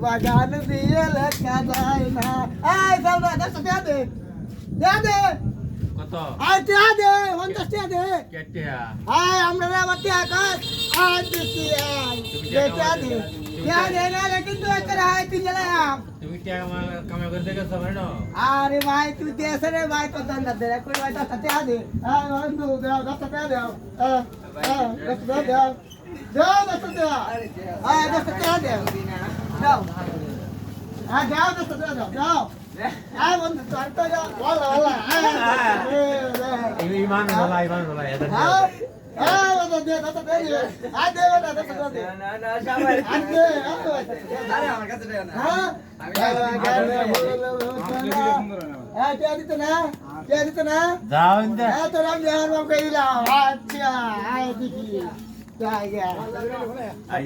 বাগান দিয়ে লেখা যায় না এই দাও না দশ টাকা দে দে কত আয় টাকা দে 50 টাকা দে কেটিয়া আয় আমরা আবার টাকা কাট আয় দিছি আয় দে টাকা দে না কিন্তু একটা আয় তিন গেলাম তুমি টাকা কামাই করে দেখেছ ভাইনো আরে ভাই তুই দেশ রে ভাই কত না দে কই ভাই 10 টাকা দে আয় বন্ধু দাও 10 টাকা দাও 10 টাকা দাও দাও 10 টাকা আয় 10 টাকা দাও দাও দাও 10 টাকা দাও আয় বন্ধু তোর তো যাও ওলা ইমান বলা এটা বন্ধু দে 10 টাকা দে আয় দে বেটা 10 টাকা দে না সবাই আরে আমার কাছে দেও না যাও ইন্দা আচ্ছা আই